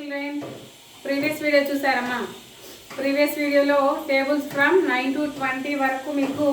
Children previous video చూసారమ్మా. Previous వీడియోలో tables from 9 to 20 వరకు మీకు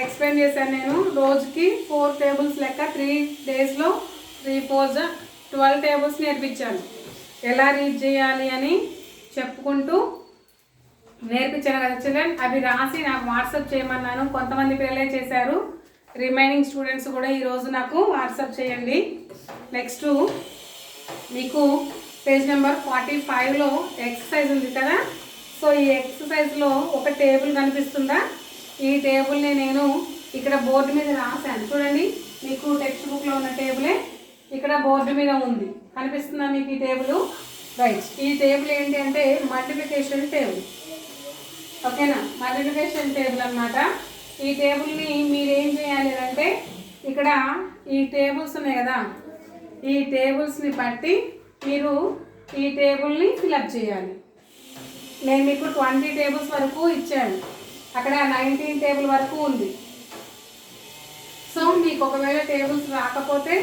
ఎక్స్ప్లెయిన్ చేశాను. నేను రోజుకి 4 టేబుల్స్ లెక్క 3 డేస్లో 3 4 12 టేబుల్స్ నేర్పించాను. ఎలా రీడ్ చేయాలి అని చెప్పుకుంటూ నేర్పించాను కదా చిల్డ్రన్. అవి రాసి నాకు వాట్సాప్ చేయమన్నాను. కొంతమంది పిల్లలే చేశారు. రిమైనింగ్ స్టూడెంట్స్ కూడా ఈరోజు నాకు వాట్సాప్ చేయండి. నెక్స్ట్ మీకు పేజ్ నెంబర్ 45లో ఎక్సర్సైజ్ ఉంది కదా. సో ఈ ఎక్సర్సైజ్లో ఒక టేబుల్ కనిపిస్తుందా? ఈ టేబుల్ని నేను ఇక్కడ బోర్డు మీద రాశాను. చూడండి, మీకు టెక్స్ట్ బుక్లో ఉన్న టేబులే ఇక్కడ బోర్డు మీద ఉంది. కనిపిస్తుందా మీకు ఈ టేబుల్? రైట్. ఈ టేబుల్ ఏంటి అంటే మల్టిప్లికేషన్ టేబుల్. ఓకేనా? మల్టిప్లికేషన్ టేబుల్ అన్నమాట. ఈ టేబుల్ని మీరు ఏం చేయాలి అంటే ఇక్కడ ఈ టేబుల్స్ ఉన్నాయి కదా, ఈ టేబుల్స్ని బట్టి మీరు ఈ టేబుల్ని ఫిలప్ చేయాలి. నేను మీకు 20 టేబుల్స్ వరకు ఇచ్చాను. అక్కడ 19 టేబుల్ వరకు ఉంది. సో మీకు ఒకవేళ టేబుల్స్ రాకపోతే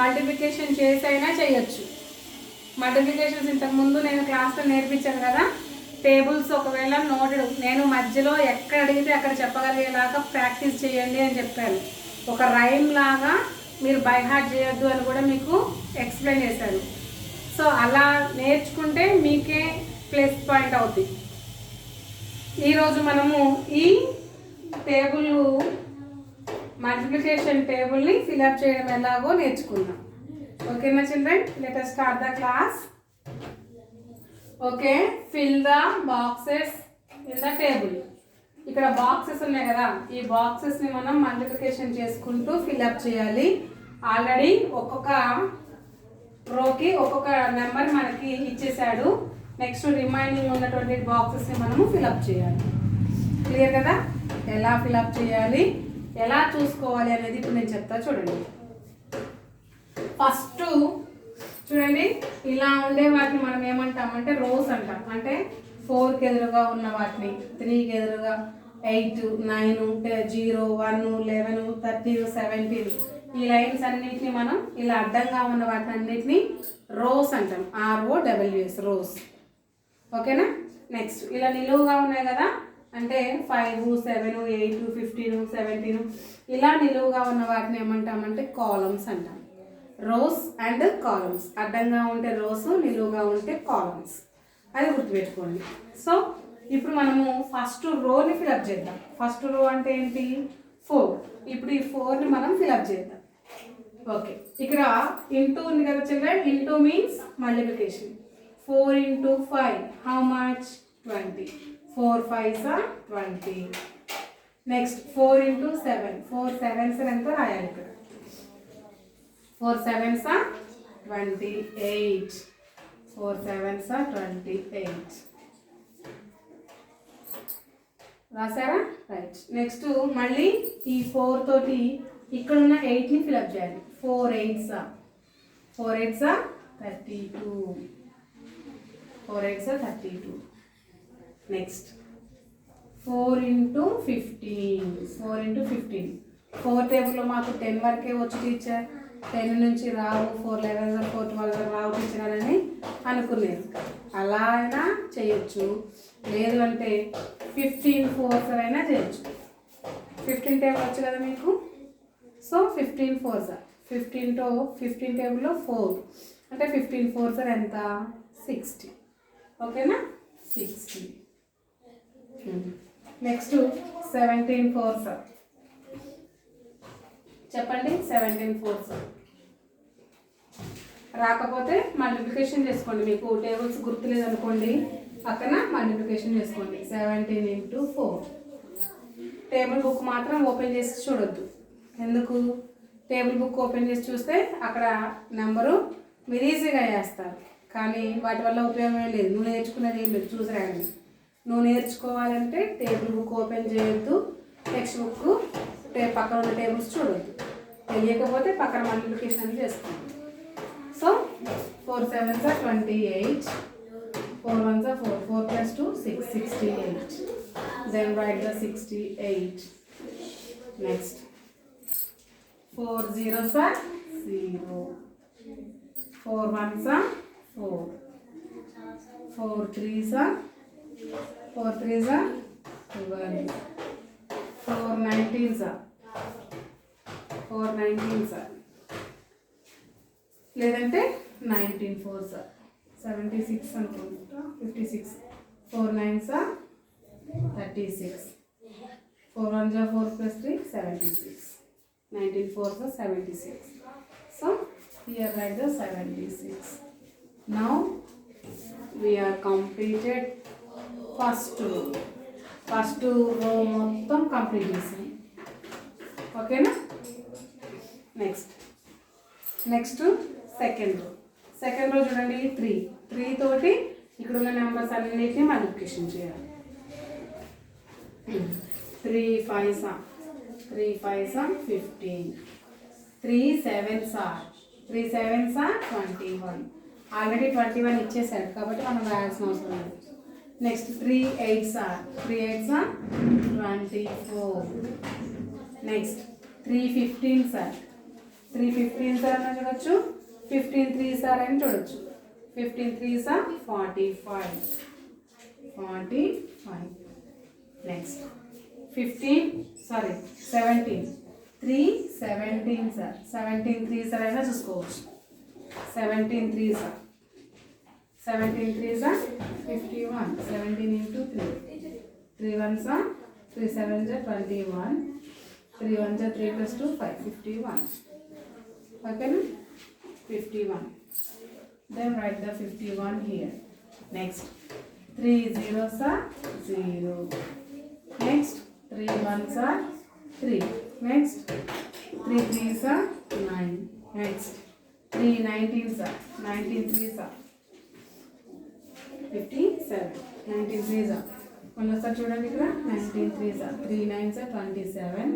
మల్టిప్లికేషన్ చేసైనా చేయొచ్చు. మల్టిప్లికేషన్స్ ఇంతకుముందు నేను క్లాస్లో నేర్పించాను కదా. టేబుల్స్ ఒకవేళ నోటెడ్, నేను మధ్యలో ఎక్కడ అడిగితే అక్కడ చెప్పగలిగేలాగా ప్రాక్టీస్ చేయండి అని చెప్పాను. ఒక రైమ్ లాగా మీరు బై హార్ట్ చేయొద్దు అని కూడా మీకు ఎక్స్ప్లెయిన్ చేశాను. సో అలా నేర్చుకుంటే మీకే ప్లస్ పాయింట్ అవుతుంది. ఈరోజు మనము ఈ టేబుల్ మల్టిప్లికేషన్ టేబుల్ని ఫిల్అప్ చేయడం ఎలాగో నేర్చుకుందాం. ఓకేనా children? Let us start the class. Okay, fill the boxes in the table. ఇక్కడ బాక్సెస్ ఉన్నాయి కదా, ఈ బాక్సెస్ని మనం మల్టిప్లికేషన్ చేసుకుంటూ ఫిల్అప్ చేయాలి. ఆల్రెడీ ఒక్కొక్క రోకి ఒక్కొక్క నెంబర్ మనకి ఇచ్చేసాడు. నెక్స్ట్ రిమైనింగ్ ఉన్నటువంటి బాక్సెస్ని మనము ఫిల్అప్ చేయాలి. క్లియర్ కదా? ఎలా ఫిల్అప్ చేయాలి, ఎలా చూసుకోవాలి అనేది ఇప్పుడు నేను చెప్తా. చూడండి, ఫస్ట్ చూడండి, ఇలా ఉండే వాటిని మనం ఏమంటామంటే రోస్ అంటాం. అంటే 4కి ఎదురుగా ఉన్న వాటిని, 3కి ఎదురుగా 8 9 0 1 11 13 17 ఈ లైన్స్ అన్నిటిని మనం ఇలా అడ్డంగా ఉన్న వాటిని అన్నిటిని రోస్ అంటాం. ROWS rose. ఓకేనా? నెక్స్ట్ ఇలా నిలువుగా ఉన్నాయి కదా, అంటే 5 7 8 15 17 ఇలా నిలువుగా ఉన్న వాటిని ఏమంటామంటే కాలమ్స్ అంటాం. Rows and columns. అడ్డంగా ఉంటే రోస్, నిలువుగా ఉంటే కాలమ్స్. అది గుర్తుపెట్టుకోండి. సో ఇప్పుడు మనము ఫస్ట్ రోని ఫిల్అప్ చేద్దాం. ఫస్ట్ రో అంటే ఏంటి? 4. ఇప్పుడు ఈ 4ని మనం ఫిల్అప్ చేద్దాం. ఓకే, ఇక్కడ ఇంటూ ఉంది కదా children. Into means multiplication. 4 into 5 how much? 20. 4 5s are 20. Next 4 into 7. 4 7s ఎంతో రాయాలి ఇక్కడ. 4 7s are 28. 4 7s are 28. రాసారా? Right. Next మళ్ళీ ఈ 4 తోటి ఇక్కడ ఉన్న 8ని ఫిల్అప్ చేయాలి. 4 8s are 32. 4 8s are 32. Next 4 into 15. 4 into 15. 4 టేబుల్లో మాకు 10 వరకే వచ్చి టీచర్, 10 నుంచి రావు, 4 11 4 12 రావు టీచర్ అని అనుకునేది. అలా అయినా చేయొచ్చు, లేదు అంటే 15 4s అయినా చేయొచ్చు. 15 టేబుల్ వచ్చు కదా మీకు. సో 15 4s 15 టేబుల్లో 4 అంటే 15 4s ఎంత? 60. ఓకేనా? 60. Next 17 4s. చెప్పండి, 17 4s. రాకపోతే మల్టిప్లికేషన్ చేసుకోండి. మీకు టేబుల్స్ గుర్తులేదు అనుకోండి, పక్కన మల్టిప్లికేషన్ చేసుకోండి. 17 into 4. టేబుల్ బుక్ మాత్రం ఓపెన్ చేసి చూడొద్దు. ఎందుకు? టేబుల్ బుక్ ఓపెన్ చేసి చూస్తే అక్కడ నెంబరు మీరు ఈజీగా వేస్తారు, కానీ వాటి వల్ల ఉపయోగం లేదు. నువ్వు నేర్చుకునేది ఏం లేదు, చూసి రాయండి. నువ్వు నేర్చుకోవాలంటే టేబుల్ బుక్ ఓపెన్ చేయొద్దు, టెక్స్ట్ బుక్ పక్కన ఉన్న టేబుల్స్ చూడొద్దు. తెలియకపోతే పక్కన మల్టిప్లికేషన్ చేసుకోండి. So 4 7s are 28. 4 1s are 4. 4 plus 2 6 68. Then write the 68. Next 4 0s are 0. 4 1s are 4. 4 3s are 12, 4 19s are 4 19s are లేదంటే 19 4s are 76 అనుకుంటా 56 4 9s are 36 4 1s are 4 plus 3 76 19 4s are 76. So here write the 76. Now we are completed first row. First row మొత్తం complete చేసాం. ఓకేనా? Next second row చూడండి 3 తోటి ఇక్కడ ఉన్న numbers అన్నిటిని మల్టిప్లికేషన్ చేయాలి. 3 5s are 15, 3 7s are 21. Already 21 ఇచ్చేసాడు కాబట్టి మనం రాయాల్సిన అవసరం లేదు. Next 3 8s are 24. Next 3 15s are అని చూడొచ్చు, 15 3s are అని చూడొచ్చు. 15 3s are 45. Next 17 3 17s are 17 3s are అయినా చూసుకోవచ్చు. 17 3s are 51. 17 into 3 3 1s are 3 7s are 21. 3 1s are 3 plus 2 5 51. Okay, 51. Then write the 51 here. Next 3 0s are 0. Next 3 1s are 3. Next 3 3s are 9. Next 3 19s are 19 3s are 57. 19 3s are మళ్ళీ చూడండి ఇక్కడ 19 3s are 3 9s are 27.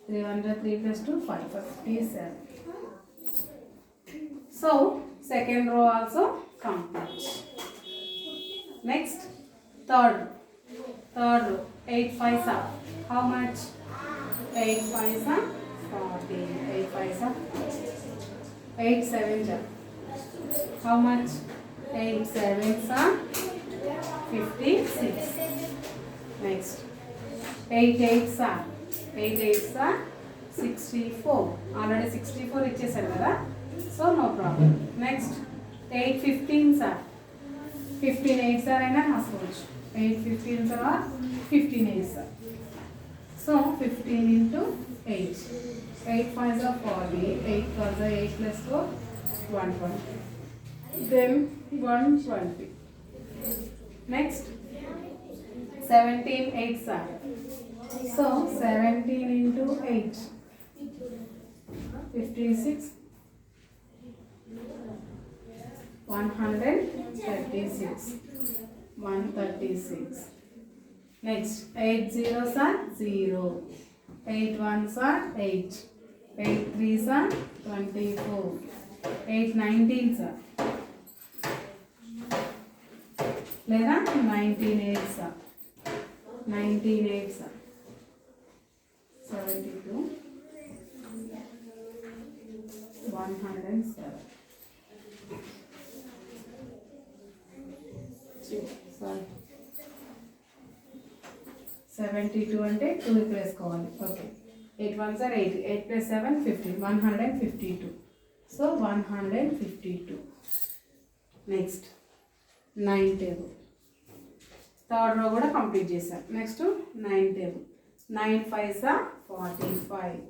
3 1s are 3 plus 2 5 57. So second row also complete. Next third row 8 5s are how much? 8 5s are 40. 8 5s are 8 7s are how much? 8 7s are 56. Next 8 8s are 64. Already 64 ఇచ్చేసారు కదా, so no problem. Next 8 15s are 15 8s are అయినా రాసుకోవచ్చు. 8 15s are 15 8s are. So 15 into 8. 8 5s are 40. 8 4s are 8 plus 4 120. Then 120. Next 17 8s are. So 17 into 8 56. 136. Next 8 0s are 0. 8 1s are 8. 8 3s are 24. 8 19s are లేదా 19 8s are 72 107. Sorry 72 అంటే 2 ఇక్కడ వేసుకోవాలి. Okay 8 1s are 8. 8 plus 7 15. 152. So 152. Next 9 table. Third row కూడా complete చేశాను. Next 9 table. 9 5s are 45.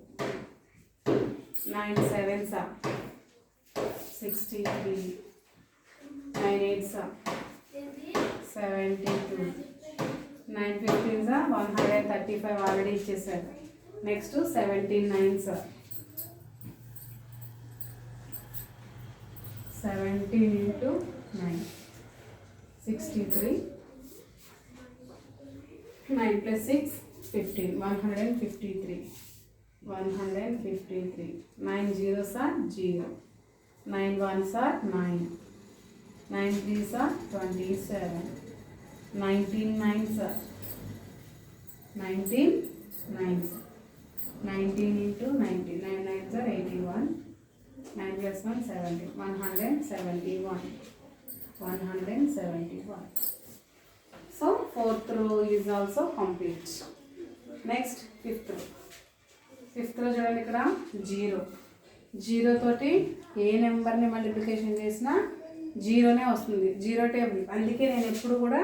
9 7s are 63. 9 8s are 72. 9 15s are 135 already ఇచ్చేసారు. Next 17 9s are 17 into 9 63. 9 plus 6 15. 153. 9 zeros are 0. 9 ones are 9. 9 threes are 27. 19 nines are 19 nines. 19 into 90. 9 nines are 81. 9 plus 1 70. 171. 171. So fourth row is also complete. Next fifth row. Fifth row చూడండి ఇక్కడ 0 తోటి ఏ నెంబర్ని multiplication చేసినా జీరోనే వస్తుంది. Zero table. అందుకే నేను ఎప్పుడు కూడా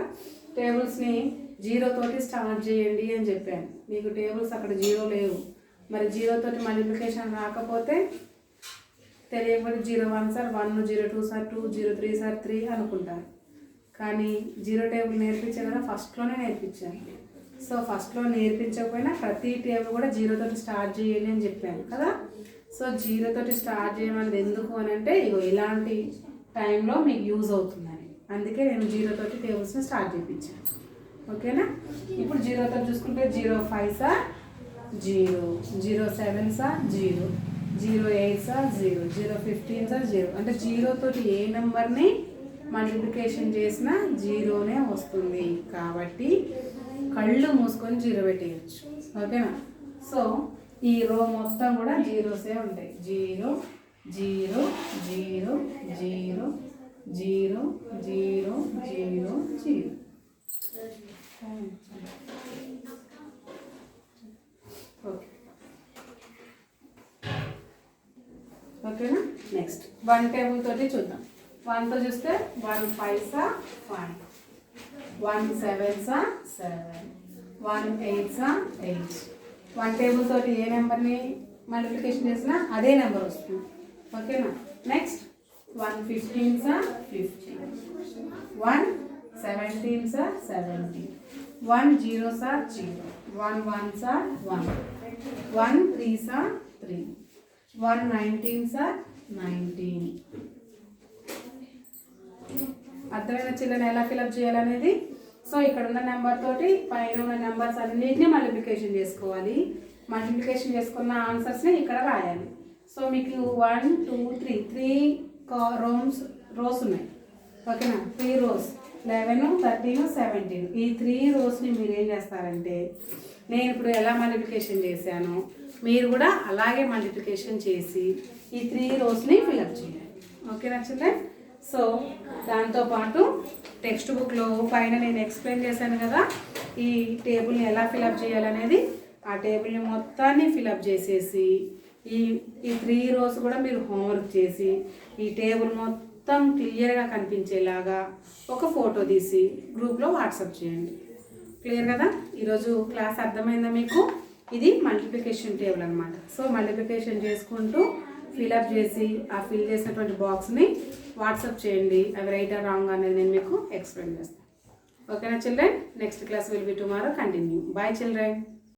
టేబుల్స్ని 0 తోటి స్టార్ట్ చేయండి అని చెప్పాను. మీకు టేబుల్స్ అక్కడ 0 లేవు, మరి 0 తోటి మల్టిప్లికేషన్ రాకపోతే తెలియకపోతే 0 1 సార్ 1, 0 2 సార్ 2, 0 3 సార్ 3 అనుకుంటారు. కానీ 0 టేబుల్ నేర్పించాను కదా, ఫస్ట్లోనే నేర్పించాను. సో ఫస్ట్లో నేర్పించకపోయినా ప్రతి టేబుల్ కూడా 0 తోటి స్టార్ట్ చేయండి అని చెప్పాను కదా. సో 0 తోటి స్టార్ట్ చేయమన్నది ఎందుకు అని అంటే ఇగో ఇలాంటి టైంలో మీకు యూజ్ అవుతుందని, అందుకే నేను 0 తోటి టేబుల్స్ని స్టార్ట్ చేయించాను. ఓకేనా? ఇప్పుడు 0 తోటి చూసుకుంటే 0 5 సార్ 0, 0 7 సార్ 0, 0 8 సార్ 0, 0 15 సార్ 0. అంటే 0 తోటి ఏ నెంబర్ని మల్టిప్లికేషన్ చేసినా 0నే వస్తుంది. కాబట్టి కళ్ళు మూసుకొని 0 పెట్టేయచ్చు. ఓకేనా? సో ఈ రో మొత్తం కూడా జీరోసే ఉంటాయి. 0 0 0 0 0 0 0 0. ఓకే, ఓకేనా? నెక్స్ట్ 1 టేబుల్ తోటి చూద్దాం. 1తో చూస్తే 1 5 సా 5, 1 7 సా 7, 1 8 సా 8. 1 టేబుల్ తోటి ఏ నెంబర్ని మల్టిప్లికేషన్ చేసినా అదే నెంబర్ వస్తుంది. ఓకేనా? నెక్స్ట్ 1 15 సా 15, 1 17 సా 17, 1 0 సా 0, 1 1 సా 1, 1 3 సా 3, 1 19 సా 19. అర్థమైన చిల్లని ఎలా ఫిలప్ చేయాలనేది. సో ఇక్కడ ఉన్న నెంబర్ తోటి పైన ఉన్న నెంబర్స్ అన్నింటినీ మల్టిప్లికేషన్ చేసుకోవాలి. మల్టిప్లికేషన్ చేసుకున్న ఆన్సర్స్ని ఇక్కడ రాయాలి. సో మీకు 1 2 3 రోస్ ఉన్నాయి. ఓకేనా? 3 రోస్ 11 13 17. ఈ 3 రోస్ని మీరు ఏం చేస్తారంటే నేను ఇప్పుడు ఎలా మల్టిప్లికేషన్ చేశానో మీరు కూడా అలాగే మల్టిప్లికేషన్ చేసి ఈ 3 రోస్ని ఫిలప్ చేయాలి. ఓకేనా చిల్డ్రన్? సో దాంతోపాటు టెక్స్ట్ బుక్లో పైన నేను ఎక్స్ప్లెయిన్ చేశాను కదా ఈ టేబుల్ని ఎలా ఫిలప్ చేయాలనేది. ఆ టేబుల్ని మొత్తాన్ని ఫిలప్ చేసేసి ఈ 3 రోస్ కూడా మీరు హోంవర్క్ చేసి ఈ టేబుల్ మొత్తం క్లియర్గా కనిపించేలాగా ఒక ఫోటో తీసి గ్రూప్లో వాట్సాప్ చేయండి. క్లియర్ కదా? ఈరోజు క్లాస్ అర్థమైందా మీకు? ఇది మల్టిప్లికేషన్ టేబుల్ అనమాట. సో మల్టిప్లికేషన్ చేసుకుంటూ ఫిలప్ చేసి ఆ ఫిల్ చేసినటువంటి బాక్స్ని వాట్సాప్ చేయండి. అవి రైట్ ఆర్ రాంగ్ అనేది నేను మీకు ఎక్స్ప్లెయిన్ చేస్తాను. ఓకేనా children? Next class will be tomorrow. Continue. Bye children.